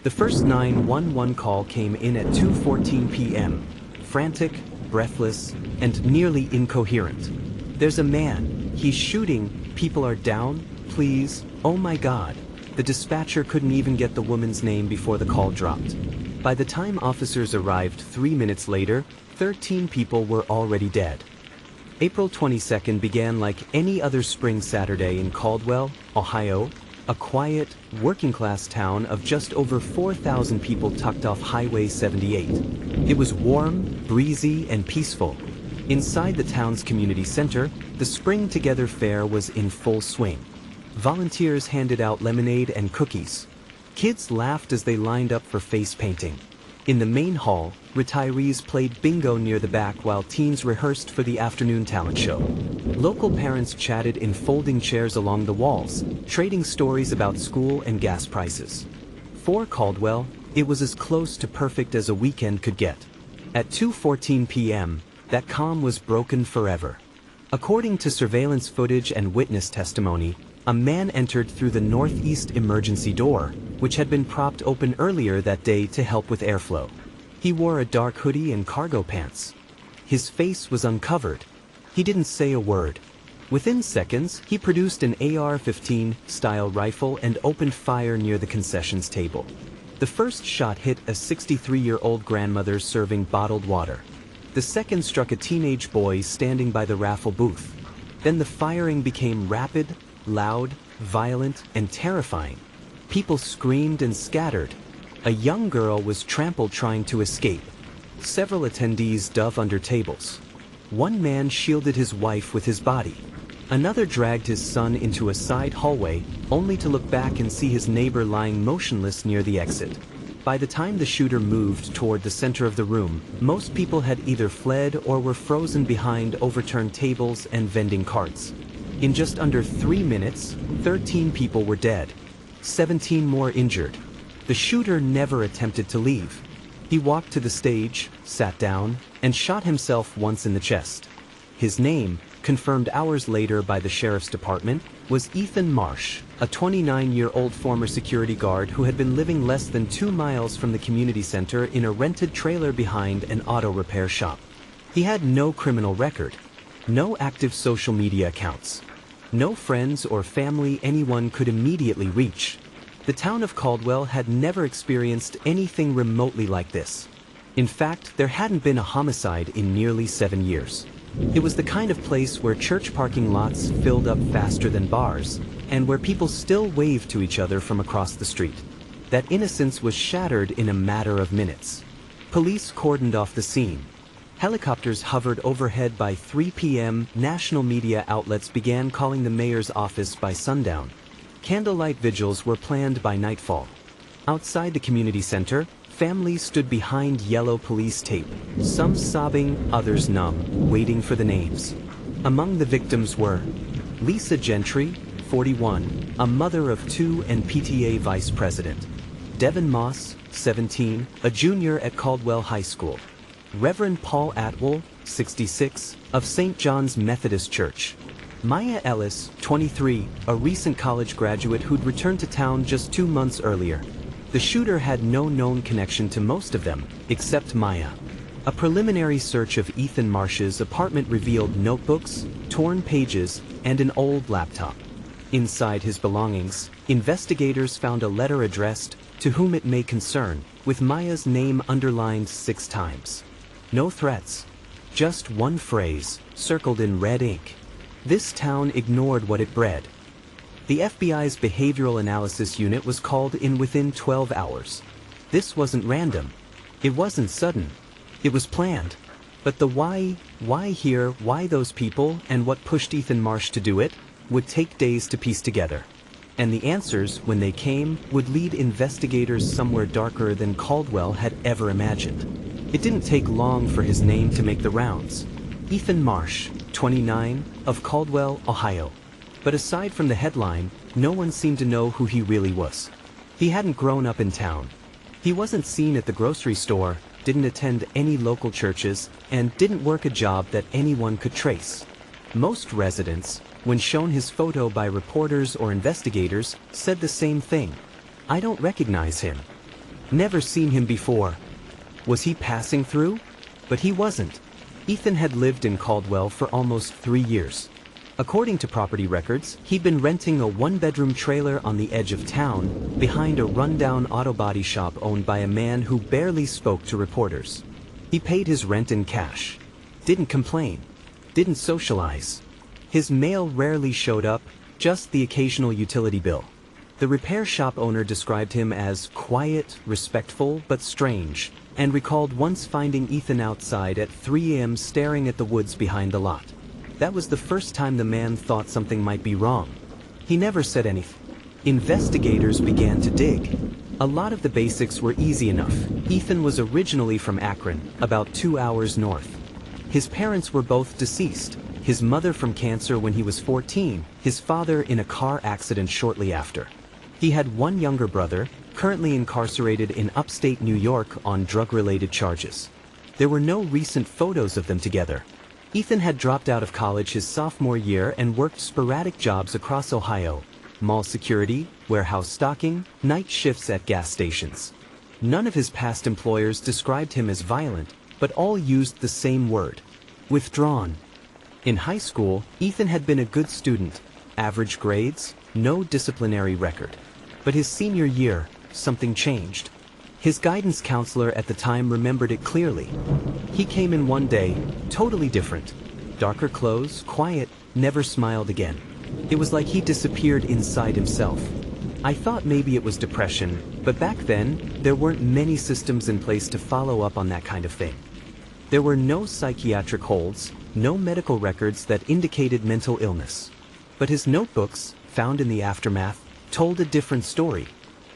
The first 911 call came in at 2:14 p.m., frantic, breathless, and nearly incoherent. "There's a man. He's shooting. People are down. Please. Oh my God." The dispatcher couldn't even get the woman's name before the call dropped. By the time officers arrived 3 minutes later, 13 people were already dead. April 22nd began like any other spring Saturday in Caldwell, Ohio, a quiet, working-class town of just over 4,000 people tucked off Highway 78. It was warm, breezy, and peaceful. Inside the town's community center, the Spring Together Fair was in full swing. Volunteers handed out lemonade and cookies. Kids laughed as they lined up for face painting. In the main hall, retirees played bingo near the back while teens rehearsed for the afternoon talent show. Local parents chatted in folding chairs along the walls, trading stories about school and gas prices. For Caldwell, it was as close to perfect as a weekend could get. At 2:14 p.m., that calm was broken forever. According to surveillance footage and witness testimony, a man entered through the northeast emergency door, which had been propped open earlier that day to help with airflow. He wore a dark hoodie and cargo pants. His face was uncovered. He didn't say a word. Within seconds, he produced an AR-15 style rifle and opened fire near the concessions table. The first shot hit a 63-year-old grandmother serving bottled water. The second struck a teenage boy standing by the raffle booth. Then the firing became rapid, loud, violent, and terrifying. People screamed and scattered. A young girl was trampled trying to escape. Several attendees dove under tables. One man shielded his wife with his body. Another dragged his son into a side hallway, only to look back and see his neighbor lying motionless near the exit. By the time the shooter moved toward the center of the room, most people had either fled or were frozen behind overturned tables and vending carts. In just under 3 minutes, 13 people were dead. 17 more injured. The shooter never attempted to leave. He walked to the stage, sat down, and shot himself once in the chest. His name, confirmed hours later by the sheriff's department, was Ethan Marsh, a 29-year-old former security guard who had been living less than 2 miles from the community center in a rented trailer behind an auto repair shop. He had no criminal record, no active social media accounts, no friends or family anyone could immediately reach. The town of Caldwell had never experienced anything remotely like this. In fact, there hadn't been a homicide in nearly 7 years. It was the kind of place where church parking lots filled up faster than bars, and where people still waved to each other from across the street. That innocence was shattered in a matter of minutes. Police cordoned off the scene. Helicopters hovered overhead by 3 p.m. National media outlets began calling the mayor's office by sundown. Candlelight vigils were planned by nightfall. Outside the community center, families stood behind yellow police tape, some sobbing, others numb, waiting for the names. Among the victims were Lisa Gentry, 41, a mother of 2 and PTA vice president; Devin Moss, 17, a junior at Caldwell High School; Reverend Paul Atwell, 66, of St. John's Methodist Church; Maya Ellis, 23, a recent college graduate who'd returned to town just 2 months earlier. The shooter had no known connection to most of them, except Maya. A preliminary search of Ethan Marsh's apartment revealed notebooks, torn pages, and an old laptop. Inside his belongings, investigators found a letter addressed, "To whom it may concern," with Maya's name underlined 6 times. No threats, just one phrase, circled in red ink. This town ignored what it bred. The FBI's Behavioral Analysis Unit was called in within 12 hours. This wasn't random. It wasn't sudden. It was planned. But the why here, why those people, and what pushed Ethan Marsh to do it, would take days to piece together. And the answers, when they came, would lead investigators somewhere darker than Caldwell had ever imagined. It didn't take long for his name to make the rounds. Ethan Marsh, 29, of Caldwell, Ohio. But aside from the headline, no one seemed to know who he really was. He hadn't grown up in town. He wasn't seen at the grocery store, didn't attend any local churches, and didn't work a job that anyone could trace. Most residents, when shown his photo by reporters or investigators, said the same thing. "I don't recognize him." Never seen him before. Was he passing through? But he wasn't. Ethan had lived in Caldwell for almost 3 years. According to property records, he'd been renting a one-bedroom trailer on the edge of town, behind a rundown auto body shop owned by a man who barely spoke to reporters. He paid his rent in cash. Didn't complain. Didn't socialize. His mail rarely showed up, just the occasional utility bill. The repair shop owner described him as quiet, respectful, but strange, and recalled once finding Ethan outside at 3 a.m. staring at the woods behind the lot. That was the first time the man thought something might be wrong. He never said anything. Investigators began to dig. A lot of the basics were easy enough. Ethan was originally from Akron, about 2 hours north. His parents were both deceased, his mother from cancer when he was 14, his father in a car accident shortly after. He had one younger brother, currently incarcerated in upstate New York on drug-related charges. There were no recent photos of them together. Ethan had dropped out of college his sophomore year and worked sporadic jobs across Ohio: mall security, warehouse stocking, night shifts at gas stations. None of his past employers described him as violent, but all used the same word: withdrawn. In high school, Ethan had been a good student, average grades, no disciplinary record. But his senior year, something changed. His guidance counselor at the time remembered it clearly. He came in one day, totally different. Darker clothes, quiet, never smiled again. It was like he disappeared inside himself. I thought maybe it was depression, but back then, there weren't many systems in place to follow up on that kind of thing. There were no psychiatric holds, no medical records that indicated mental illness. But his notebooks, found in the aftermath, told a different story.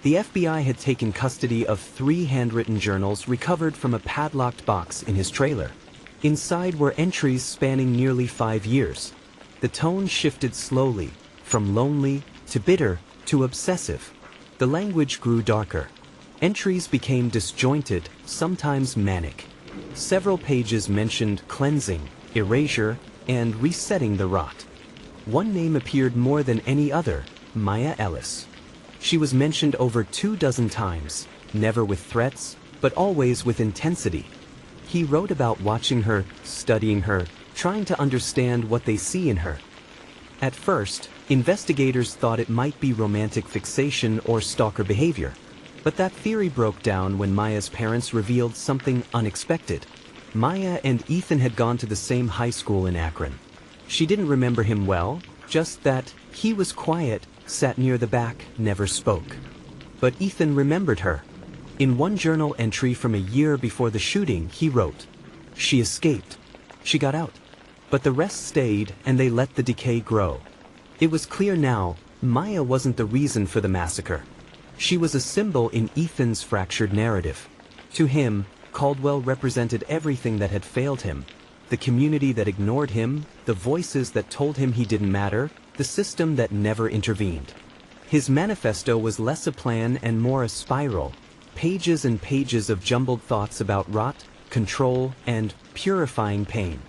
The FBI had taken custody of 3 handwritten journals recovered from a padlocked box in his trailer. Inside were entries spanning nearly 5 years. The tone shifted slowly, from lonely to bitter to obsessive. The language grew darker. Entries became disjointed, sometimes manic. Several pages mentioned cleansing, erasure, and resetting the rot. One name appeared more than any other: Maya Ellis. She was mentioned over 24 times, never with threats, but always with intensity. He wrote about watching her, studying her, trying to understand what they see in her. At first, investigators thought it might be romantic fixation or stalker behavior. But that theory broke down when Maya's parents revealed something unexpected. Maya and Ethan had gone to the same high school in Akron. She didn't remember him well, just that he was quiet, sat near the back, never spoke. But Ethan remembered her. In one journal entry from a year before the shooting, he wrote, "She escaped. She got out. But the rest stayed, and they let the decay grow." It was clear now, Maya wasn't the reason for the massacre. She was a symbol in Ethan's fractured narrative. To him, Caldwell represented everything that had failed him: the community that ignored him, the voices that told him he didn't matter, the system that never intervened. His manifesto was less a plan and more a spiral, pages and pages of jumbled thoughts about rot, control, and purifying pain.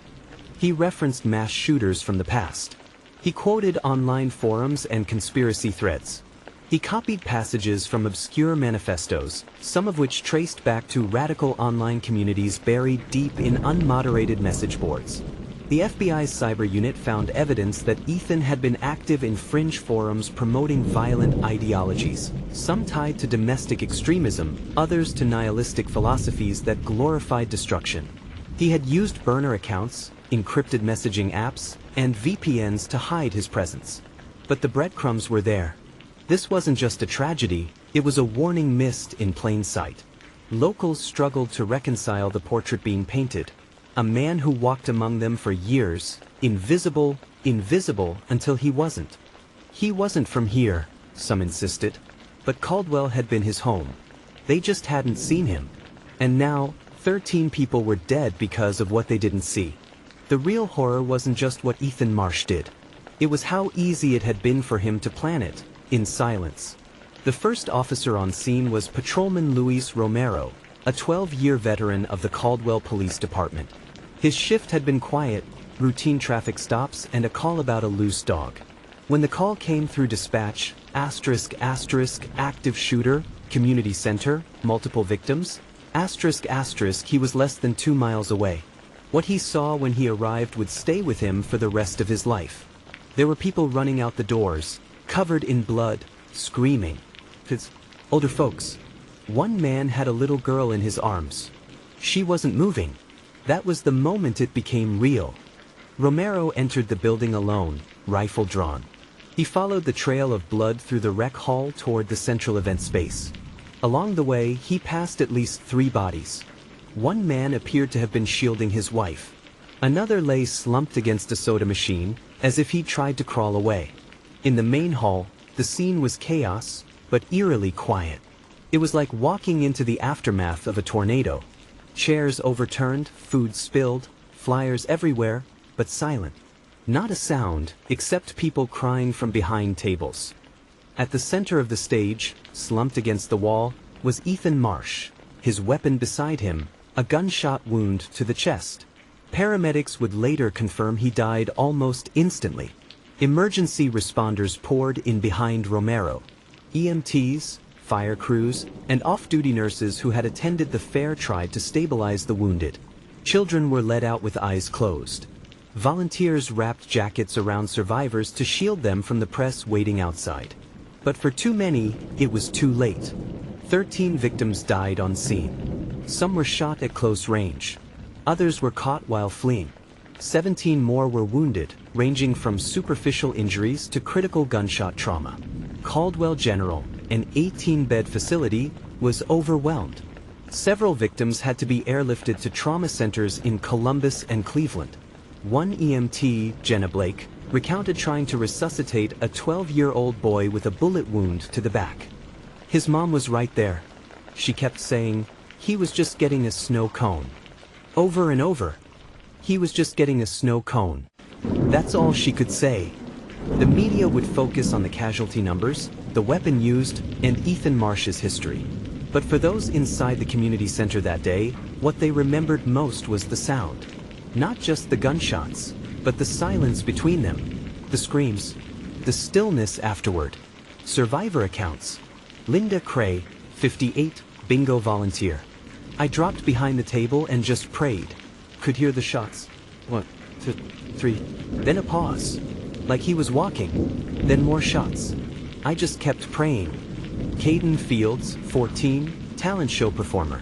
He referenced mass shooters from the past. He quoted online forums and conspiracy threads. He copied passages from obscure manifestos, some of which traced back to radical online communities buried deep in unmoderated message boards. The FBI's cyber unit found evidence that Ethan had been active in fringe forums promoting violent ideologies, some tied to domestic extremism, others to nihilistic philosophies that glorified destruction. He had used burner accounts, encrypted messaging apps, and VPNs to hide his presence. But the breadcrumbs were there. This wasn't just a tragedy, it was a warning missed in plain sight. Locals struggled to reconcile the portrait being painted. A man who walked among them for years, invisible until he wasn't. He wasn't from here, some insisted, but Caldwell had been his home. They just hadn't seen him. And now, 13 people were dead because of what they didn't see. The real horror wasn't just what Ethan Marsh did. It was how easy it had been for him to plan it, in silence. The first officer on scene was Patrolman Luis Romero, a 12-year veteran of the Caldwell Police Department. His shift had been quiet, routine traffic stops, and a call about a loose dog. When the call came through dispatch, **, active shooter, Community center, multiple victims? Asterisk asterisk, he was less than 2 miles away. What he saw when he arrived would stay with him for the rest of his life. There were people running out the doors, covered in blood, screaming. Older folks. One man had a little girl in his arms. She wasn't moving. That was the moment it became real. Romero entered the building alone, rifle drawn. He followed the trail of blood through the rec hall toward the central event space. Along the way, he passed at least 3 bodies. One man appeared to have been shielding his wife. Another lay slumped against a soda machine, as if he tried to crawl away. In the main hall, the scene was chaos, but eerily quiet. It was like walking into the aftermath of a tornado. Chairs overturned, food spilled, flyers everywhere, but silent. Not a sound, except people crying from behind tables. At the center of the stage, slumped against the wall, was Ethan Marsh, his weapon beside him, a gunshot wound to the chest. Paramedics would later confirm he died almost instantly. Emergency responders poured in behind Romero. EMTs, fire crews, and off-duty nurses who had attended the fair tried to stabilize the wounded. Children were led out with eyes closed. Volunteers wrapped jackets around survivors to shield them from the press waiting outside. But for too many, it was too late. 13 victims died on scene. Some were shot at close range. Others were caught while fleeing. 17 more were wounded, ranging from superficial injuries to critical gunshot trauma. Caldwell General, an 18-bed facility, was overwhelmed. Several victims had to be airlifted to trauma centers in Columbus and Cleveland. One EMT, Jenna Blake, recounted trying to resuscitate a 12-year-old boy with a bullet wound to the back. His mom was right there. She kept saying, "He was just getting a snow cone." Over and over. He was just getting a snow cone. That's all she could say. The media would focus on the casualty numbers, the weapon used, and Ethan Marsh's history. But for those inside the community center that day, what they remembered most was the sound. Not just the gunshots, but the silence between them, the screams, the stillness afterward. Survivor accounts. Linda Cray, 58, bingo volunteer. I dropped behind the table and just prayed. Could hear the shots. 1, 2, 3. Then a pause. Like he was walking. Then more shots. I just kept praying. Caden Fields, 14, talent show performer.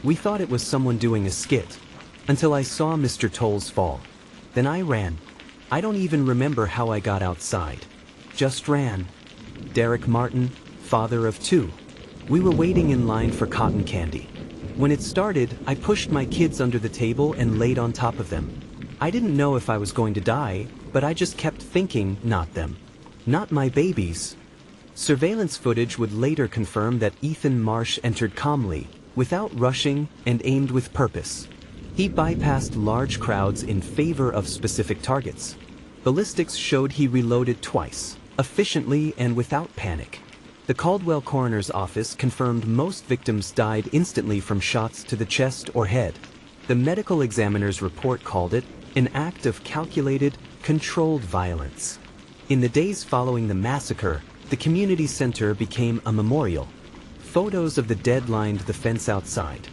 We thought it was someone doing a skit. Until I saw Mr. Tolles fall. Then I ran. I don't even remember how I got outside. Just ran. Derek Martin, father of 2. We were waiting in line for cotton candy. When it started, I pushed my kids under the table and laid on top of them. I didn't know if I was going to die, but I just kept thinking, not them. Not my babies. Surveillance footage would later confirm that Ethan Marsh entered calmly, without rushing, and aimed with purpose. He bypassed large crowds in favor of specific targets. Ballistics showed he reloaded twice, efficiently and without panic. The Caldwell coroner's office confirmed most victims died instantly from shots to the chest or head. The medical examiner's report called it an act of calculated, controlled violence. In the days following the massacre, the community center became a memorial. Photos of the dead lined the fence outside.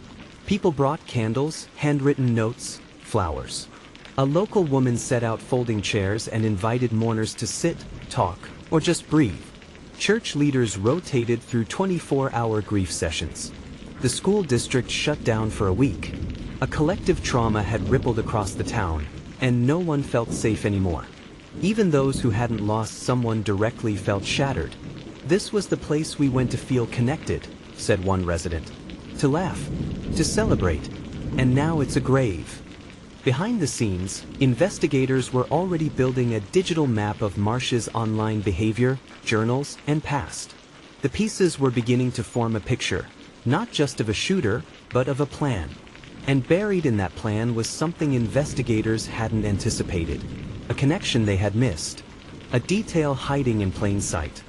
People brought candles, handwritten notes, flowers. A local woman set out folding chairs and invited mourners to sit, talk, or just breathe. Church leaders rotated through 24-hour grief sessions. The school district shut down for a week. A collective trauma had rippled across the town, and no one felt safe anymore. Even those who hadn't lost someone directly felt shattered. This was the place we went to feel connected, said one resident. To laugh, to celebrate, and now it's a grave. Behind the scenes, investigators were already building a digital map of Marsh's online behavior, journals, and past. The pieces were beginning to form a picture, not just of a shooter, but of a plan. And buried in that plan was something investigators hadn't anticipated, a connection they had missed, a detail hiding in plain sight,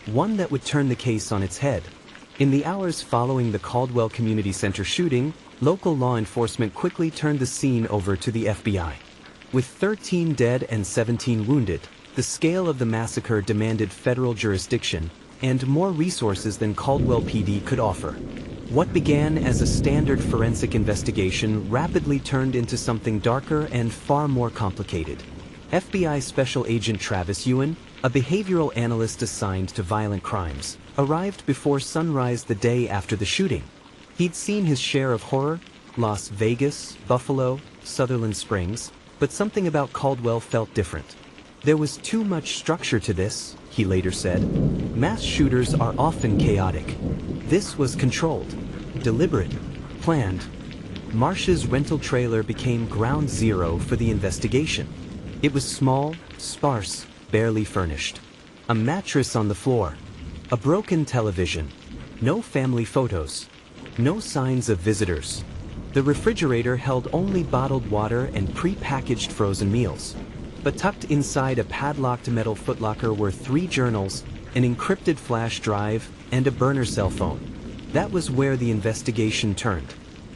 one that would turn the case on its head. In the hours following the Caldwell Community Center shooting, local law enforcement quickly turned the scene over to the FBI. With 13 dead and 17 wounded, the scale of the massacre demanded federal jurisdiction, and more resources than Caldwell PD could offer. What began as a standard forensic investigation rapidly turned into something darker and far more complicated. FBI Special Agent Travis Ewan, a behavioral analyst assigned to violent crimes, arrived before sunrise the day after the shooting. He'd seen his share of horror, Las Vegas, Buffalo, Sutherland Springs, but something about Caldwell felt different. There was too much structure to this, he later said. Mass shooters are often chaotic. This was controlled, deliberate, planned. Marsh's rental trailer became ground zero for the investigation. It was small, sparse, barely furnished. A mattress on the floor. A broken television. No family photos. No signs of visitors. The refrigerator held only bottled water and pre-packaged frozen meals. But tucked inside a padlocked metal footlocker were 3 journals, an encrypted flash drive, and a burner cell phone. That was where the investigation turned.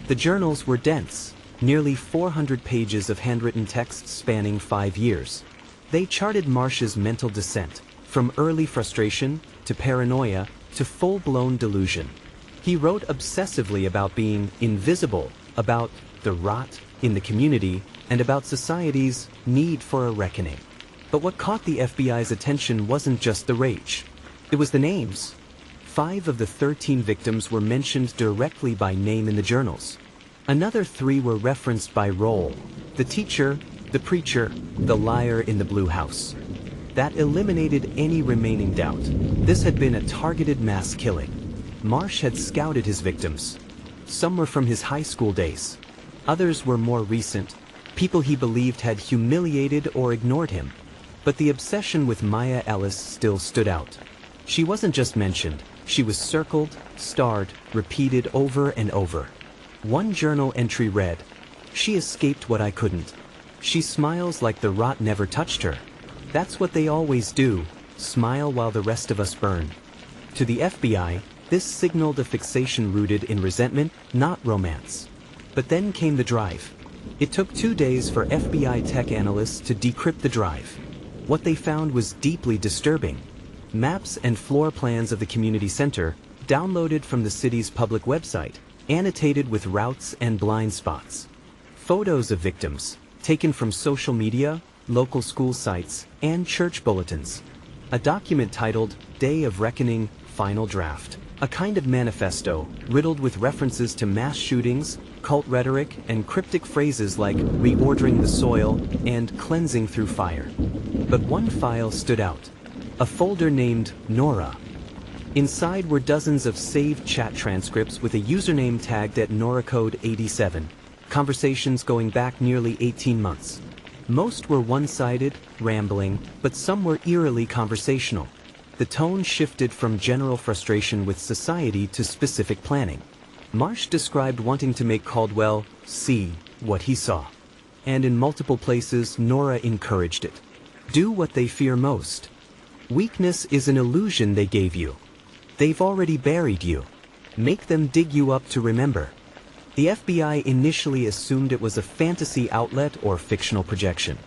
The journals were dense, nearly 400 pages of handwritten text spanning 5 years. They charted Marsh's mental descent, from early frustration, to paranoia, to full-blown delusion. He wrote obsessively about being invisible, about the rot in the community, and about society's need for a reckoning. But what caught the FBI's attention wasn't just the rage. It was the names. 5 of the 13 victims were mentioned directly by name in the journals. Another 3 were referenced by role: the teacher, the preacher, the liar in the blue house. That eliminated any remaining doubt. This had been a targeted mass killing. Marsh had scouted his victims. Some were from his high school days. Others were more recent, people he believed had humiliated or ignored him. But the obsession with Maya Ellis still stood out. She wasn't just mentioned, she was circled, starred, repeated over and over. One journal entry read, "She escaped what I couldn't. She smiles like the rot never touched her. That's what they always do, smile while the rest of us burn." To the FBI, this signaled a fixation rooted in resentment, not romance. But then came the drive. It took 2 days for FBI tech analysts to decrypt the drive. What they found was deeply disturbing. Maps and floor plans of the community center, downloaded from the city's public website, annotated with routes and blind spots. Photos of victims, taken from social media, local school sites, and church bulletins. A document titled Day of Reckoning, Final Draft. A kind of manifesto, riddled with references to mass shootings, cult rhetoric, and cryptic phrases like reordering the soil and cleansing through fire. But one file stood out. A folder named Nora. Inside were dozens of saved chat transcripts with a username tagged at NoraCode87. Conversations going back nearly 18 months. Most were one-sided, rambling, but some were eerily conversational. The tone shifted from general frustration with society to specific planning. Marsh described wanting to make Caldwell see what he saw. And in multiple places, Nora encouraged it. Do what they fear most. Weakness is an illusion they gave you. They've already buried you. Make them dig you up to remember. The FBI initially assumed it was a fantasy outlet or fictional projection.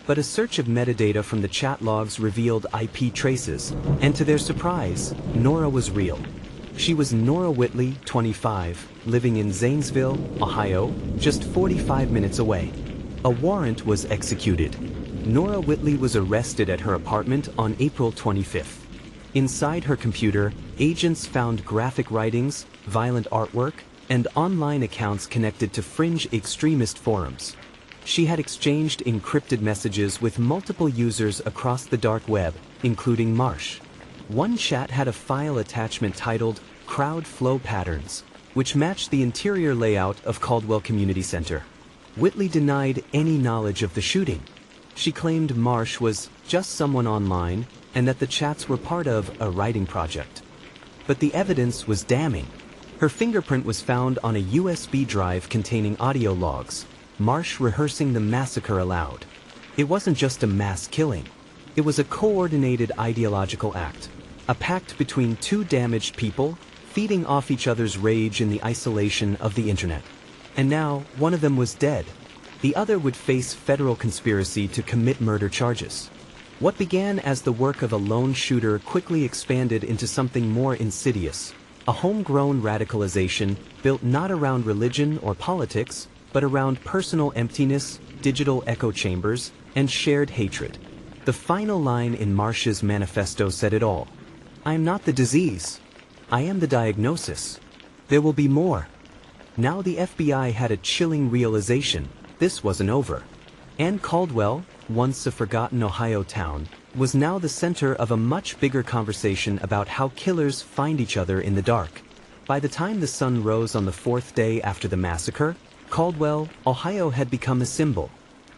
But a search of metadata from the chat logs revealed IP traces, and to their surprise, Nora was real. She was Nora Whitley, 25, living in Zanesville, Ohio, just 45 minutes away. A warrant was executed. Nora Whitley was arrested at her apartment on April 25th. Inside her computer, agents found graphic writings, violent artwork, and online accounts connected to fringe extremist forums. She had exchanged encrypted messages with multiple users across the dark web, including Marsh. One chat had a file attachment titled Crowd Flow Patterns, which matched the interior layout of Caldwell Community Center. Whitley denied any knowledge of the shooting. She claimed Marsh was just someone online and that the chats were part of a writing project. But the evidence was damning. Her fingerprint was found on a USB drive containing audio logs, Marsh rehearsing the massacre aloud. It wasn't just a mass killing. It was a coordinated ideological act, a pact between 2 damaged people, feeding off each other's rage in the isolation of the internet. And now, one of them was dead. The other would face federal conspiracy to commit murder charges. What began as the work of a lone shooter quickly expanded into something more insidious, a homegrown radicalization built not around religion or politics, but around personal emptiness, digital echo chambers, and shared hatred. The final line in Marsh's manifesto said it all. "I am not the disease. I am the diagnosis. There will be more." Now the FBI had a chilling realization: this wasn't over. And Caldwell, once a forgotten Ohio town, was now the center of a much bigger conversation about how killers find each other in the dark. By the time the sun rose on the fourth day after the massacre, Caldwell, Ohio had become a symbol.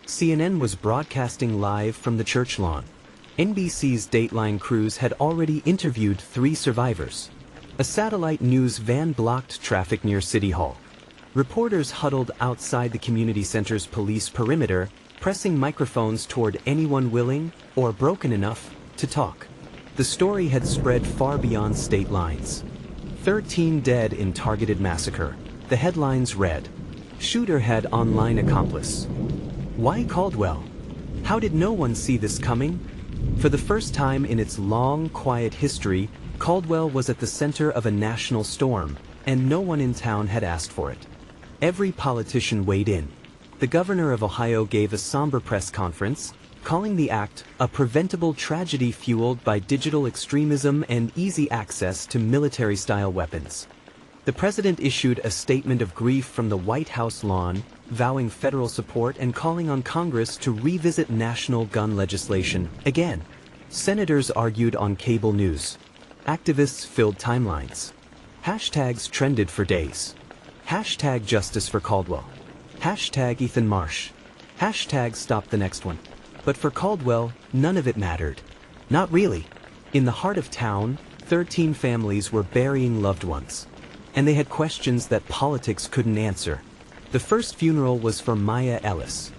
CNN was broadcasting live from the church lawn. NBC's Dateline crews had already interviewed 3 survivors. A satellite news van blocked traffic near City Hall. Reporters huddled outside the community center's police perimeter, pressing microphones toward anyone willing, or broken enough, to talk. The story had spread far beyond state lines. 13 dead in targeted massacre. The headlines read, "Shooter had online accomplice." Why Caldwell? How did no one see this coming? For the first time in its long, quiet history, Caldwell was at the center of a national storm, and no one in town had asked for it. Every politician weighed in. The governor of Ohio gave a somber press conference, calling the act a preventable tragedy fueled by digital extremism and easy access to military-style weapons. The president issued a statement of grief from the White House lawn, vowing federal support and calling on Congress to revisit national gun legislation again. Senators argued on cable news. Activists filled timelines. Hashtags trended for days. Hashtag justice for Caldwell. Hashtag Ethan Marsh. Hashtag stop the next one. But for Caldwell, none of it mattered. Not really. In the heart of town, 13 families were burying loved ones. And they had questions that politics couldn't answer. The first funeral was for Maya Ellis.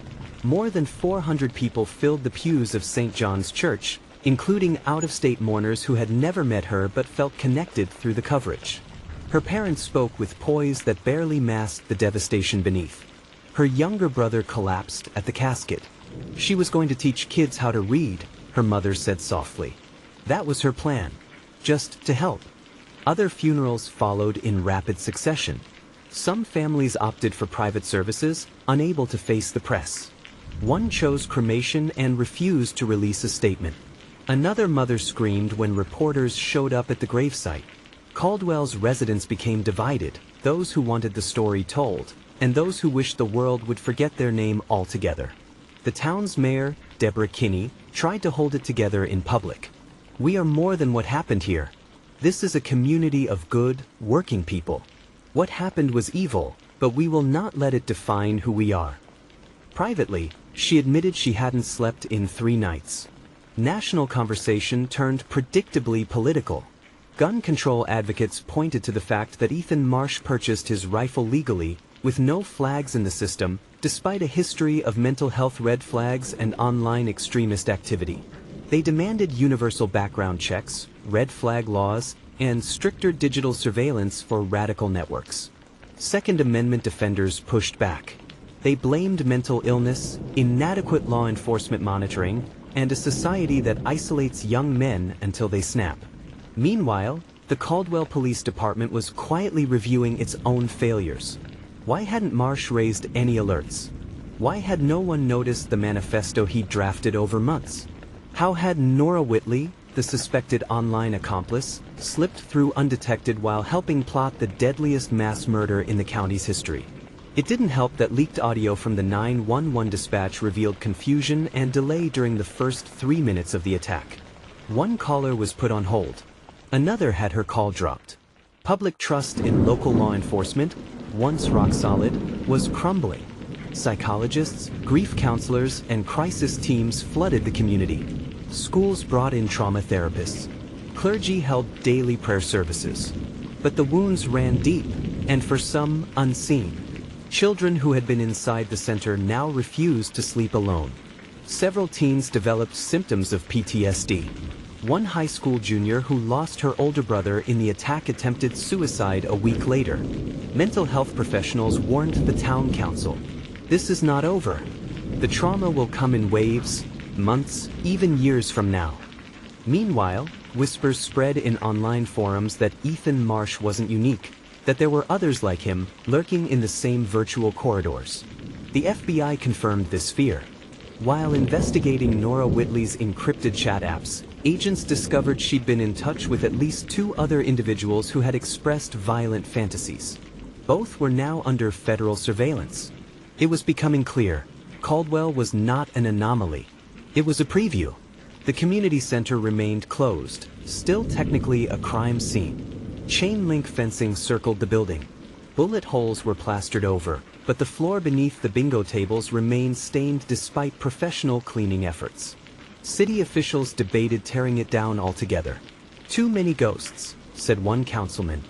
More than 400 people filled the pews of St. John's Church, including out-of-state mourners who had never met her but felt connected through the coverage. Her parents spoke with poise that barely masked the devastation beneath. Her younger brother collapsed at the casket. She was going to teach kids how to read, her mother said softly. That was her plan. Just to help. Other funerals followed in rapid succession. Some families opted for private services, unable to face the press. One chose cremation and refused to release a statement. Another mother screamed when reporters showed up at the gravesite. Caldwell's residents became divided, those who wanted the story told, and those who wished the world would forget their name altogether. The town's mayor, Deborah Kinney, tried to hold it together in public. "We are more than what happened here. This is a community of good, working people. What happened was evil, but we will not let it define who we are." Privately, she admitted she hadn't slept in 3 nights. National conversation turned predictably political. Gun control advocates pointed to the fact that Ethan Marsh purchased his rifle legally, with no flags in the system, despite a history of mental health red flags and online extremist activity. They demanded universal background checks, red flag laws, and stricter digital surveillance for radical networks. Second Amendment defenders pushed back. They blamed mental illness, inadequate law enforcement monitoring, and a society that isolates young men until they snap. Meanwhile, the Caldwell Police Department was quietly reviewing its own failures. Why hadn't Marsh raised any alerts? Why had no one noticed the manifesto he'd drafted over months? How had Nora Whitley, the suspected online accomplice, slipped through undetected while helping plot the deadliest mass murder in the county's history? It didn't help that leaked audio from the 911 dispatch revealed confusion and delay during the first 3 minutes of the attack. One caller was put on hold. Another had her call dropped. Public trust in local law enforcement, once rock solid, was crumbling. Psychologists, grief counselors, and crisis teams flooded the community. Schools brought in trauma therapists. Clergy held daily prayer services. But the wounds ran deep, and for some, unseen. Children who had been inside the center now refused to sleep alone. Several teens developed symptoms of PTSD. One high school junior who lost her older brother in the attack attempted suicide a week later. Mental health professionals warned the town council. This is not over. The trauma will come in waves, months, even years from now. Meanwhile, whispers spread in online forums that Ethan Marsh wasn't unique, that there were others like him lurking in the same virtual corridors. The FBI confirmed this fear. While investigating Nora Whitley's encrypted chat apps, agents discovered she'd been in touch with at least 2 other individuals who had expressed violent fantasies. Both were now under federal surveillance. It was becoming clear, Caldwell was not an anomaly. It was a preview. The community center remained closed, still technically a crime scene. Chain link fencing circled the building. Bullet holes were plastered over, but the floor beneath the bingo tables remained stained despite professional cleaning efforts. City officials debated tearing it down altogether. "Too many ghosts," said one councilman.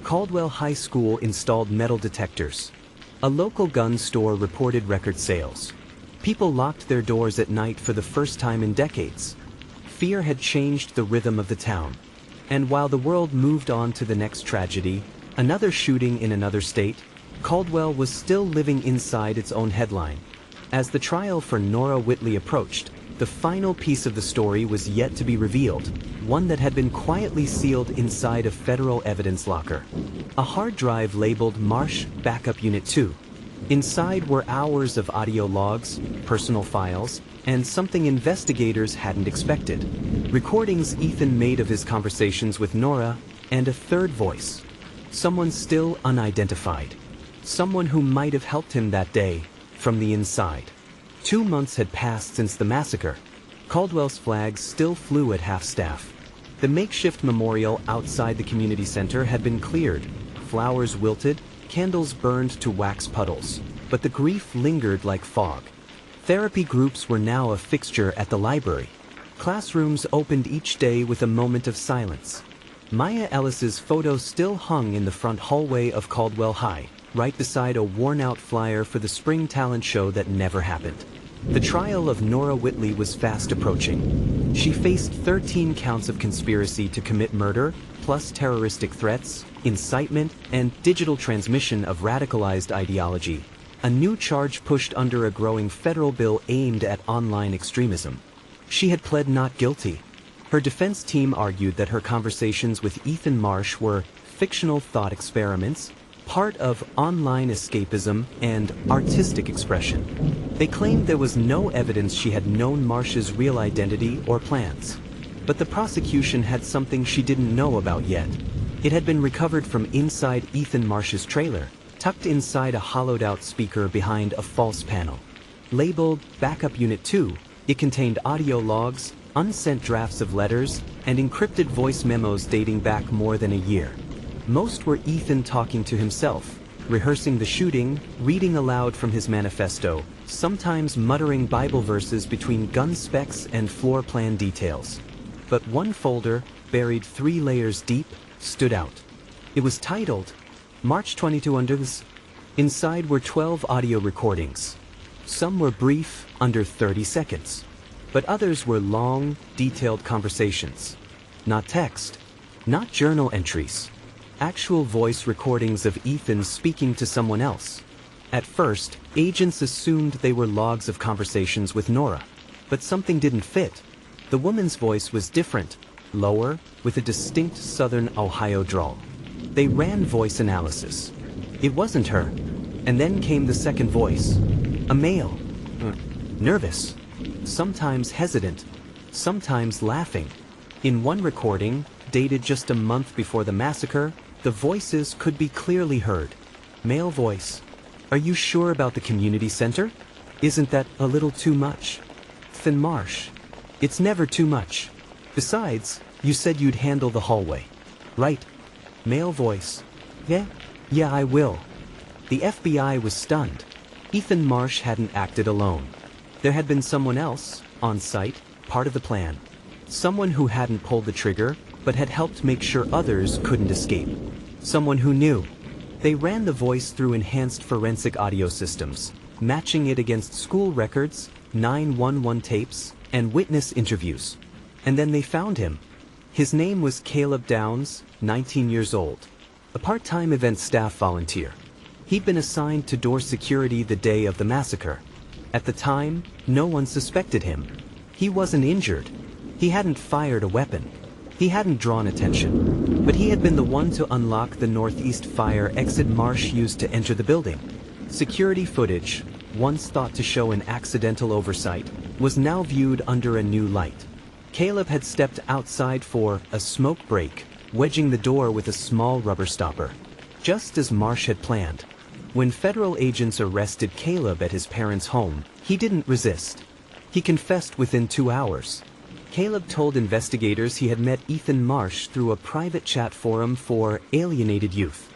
Caldwell High School installed metal detectors. A local gun store reported record sales. People locked their doors at night for the first time in decades. Fear had changed the rhythm of the town. And while the world moved on to the next tragedy, another shooting in another state, Caldwell was still living inside its own headline. As the trial for Nora Whitley approached, the final piece of the story was yet to be revealed, one that had been quietly sealed inside a federal evidence locker. A hard drive labeled Marsh Backup Unit 2. Inside were hours of audio logs, personal files, and something investigators hadn't expected. Recordings Ethan made of his conversations with Nora, and a third voice. Someone still unidentified. Someone who might have helped him that day, from the inside. 2 months had passed since the massacre. Caldwell's flags still flew at half-staff. The makeshift memorial outside the community center had been cleared. Flowers wilted, candles burned to wax puddles, but the grief lingered like fog. Therapy groups were now a fixture at the library. Classrooms opened each day with a moment of silence. Maya Ellis's photo still hung in the front hallway of Caldwell High, right beside a worn-out flyer for the spring talent show that never happened. The trial of Nora Whitley was fast approaching. She faced 13 counts of conspiracy to commit murder, plus terroristic threats, incitement, and digital transmission of radicalized ideology. A new charge pushed under a growing federal bill aimed at online extremism. She had pled not guilty. Her defense team argued that her conversations with Ethan Marsh were fictional thought experiments, part of online escapism and artistic expression. They claimed there was no evidence she had known Marsh's real identity or plans. But the prosecution had something she didn't know about yet. It had been recovered from inside Ethan Marsh's trailer, tucked inside a hollowed-out speaker behind a false panel. Labeled Backup Unit 2, it contained audio logs, unsent drafts of letters, and encrypted voice memos dating back more than a year. Most were Ethan talking to himself, rehearsing the shooting, reading aloud from his manifesto, sometimes muttering Bible verses between gun specs and floor plan details. But one folder, buried 3 layers deep, stood out. It was titled, March 22 under this. Inside were 12 audio recordings. Some were brief, under 30 seconds. But others were long, detailed conversations. Not text, not journal entries. Actual voice recordings of Ethan speaking to someone else. At first, agents assumed they were logs of conversations with Nora. But something didn't fit. The woman's voice was different, lower, with a distinct southern Ohio drawl. They ran voice analysis. It wasn't her. And then came the second voice. A male. Nervous. Sometimes hesitant. Sometimes laughing. In one recording, dated just a month before the massacre, the voices could be clearly heard. Male voice. Are you sure about the community center? Isn't that a little too much? Ethan Marsh. It's never too much. Besides, you said you'd handle the hallway. Right. Male voice. Yeah, I will. The FBI was stunned. Ethan Marsh hadn't acted alone. There had been someone else, on site, part of the plan. Someone who hadn't pulled the trigger, but had helped make sure others couldn't escape. Someone who knew. They ran the voice through enhanced forensic audio systems, matching it against school records, 911 tapes, and witness interviews. And then they found him. His name was Caleb Downs, 19 years old. A part-time event staff volunteer. He'd been assigned to door security the day of the massacre. At the time, no one suspected him. He wasn't injured. He hadn't fired a weapon. He hadn't drawn attention. But he had been the one to unlock the northeast fire exit Marsh used to enter the building. Security footage, once thought to show an accidental oversight, was now viewed under a new light. Caleb had stepped outside for a smoke break, wedging the door with a small rubber stopper, just as Marsh had planned. When federal agents arrested Caleb at his parents' home, he didn't resist. He confessed within 2 hours. Caleb told investigators he had met Ethan Marsh through a private chat forum for alienated youth.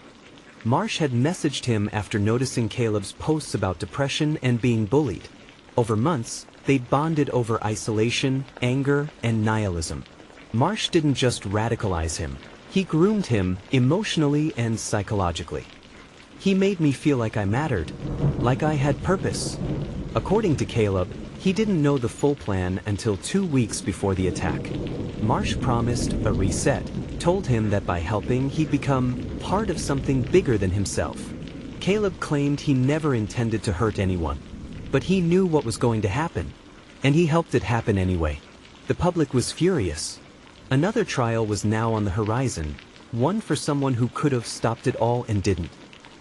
Marsh had messaged him after noticing Caleb's posts about depression and being bullied. Over months, they'd bonded over isolation, anger, and nihilism. Marsh didn't just radicalize him. He groomed him emotionally and psychologically. He made me feel like I mattered, like I had purpose. According to Caleb, he didn't know the full plan until 2 weeks before the attack. Marsh promised a reset, told him that by helping he'd become part of something bigger than himself. Caleb claimed he never intended to hurt anyone, but he knew what was going to happen, and he helped it happen anyway. The public was furious. Another trial was now on the horizon, one for someone who could have stopped it all and didn't.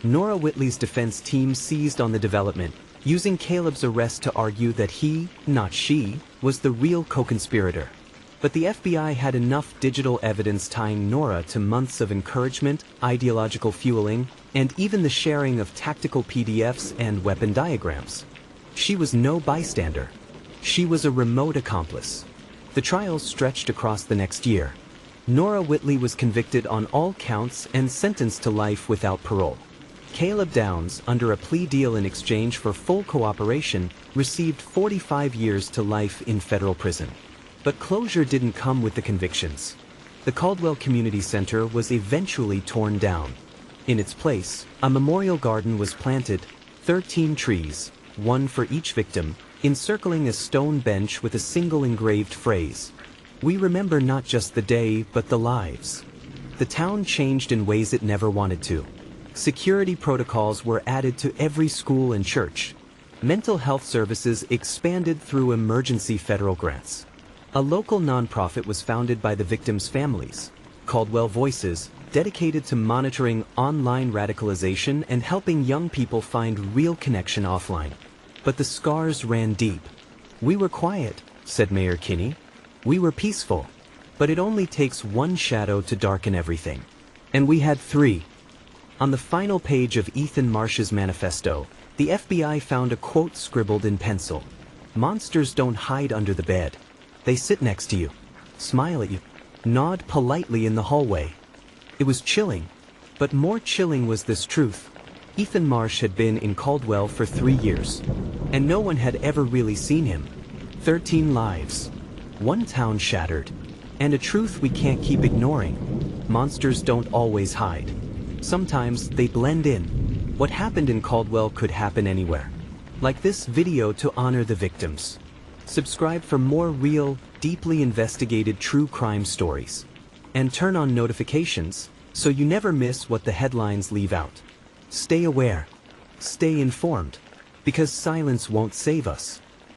Nora Whitley's defense team seized on the development, using Caleb's arrest to argue that he, not she, was the real co-conspirator. But the FBI had enough digital evidence tying Nora to months of encouragement, ideological fueling, and even the sharing of tactical PDFs and weapon diagrams. She was no bystander. She was a remote accomplice. The trials stretched across the next year. Nora Whitley was convicted on all counts and sentenced to life without parole. Caleb Downs, under a plea deal in exchange for full cooperation, received 45 years to life in federal prison. But closure didn't come with the convictions. The Caldwell Community Center was eventually torn down. In its place, a memorial garden was planted, 13 trees, one for each victim, encircling a stone bench with a single engraved phrase. "We remember not just the day, but the lives." The town changed in ways it never wanted to. Security protocols were added to every school and church. Mental health services expanded through emergency federal grants. A local nonprofit was founded by the victims' families, Caldwell Voices, dedicated to monitoring online radicalization and helping young people find real connection offline. But the scars ran deep. "We were quiet," said Mayor Kinney. "We were peaceful. But it only takes one shadow to darken everything. And we had 3. On the final page of Ethan Marsh's manifesto, the FBI found a quote scribbled in pencil. "Monsters don't hide under the bed. They sit next to you, smile at you, nod politely in the hallway." It was chilling, but more chilling was this truth. Ethan Marsh had been in Caldwell for 3 years, and no one had ever really seen him. 13 lives, one town shattered, and a truth we can't keep ignoring. Monsters don't always hide. Sometimes they blend in. What happened in Caldwell could happen anywhere. Like this video to honor the victims. Subscribe for more real, deeply investigated true crime stories. And turn on notifications so you never miss what the headlines leave out. Stay aware. Stay informed. Because silence won't save us.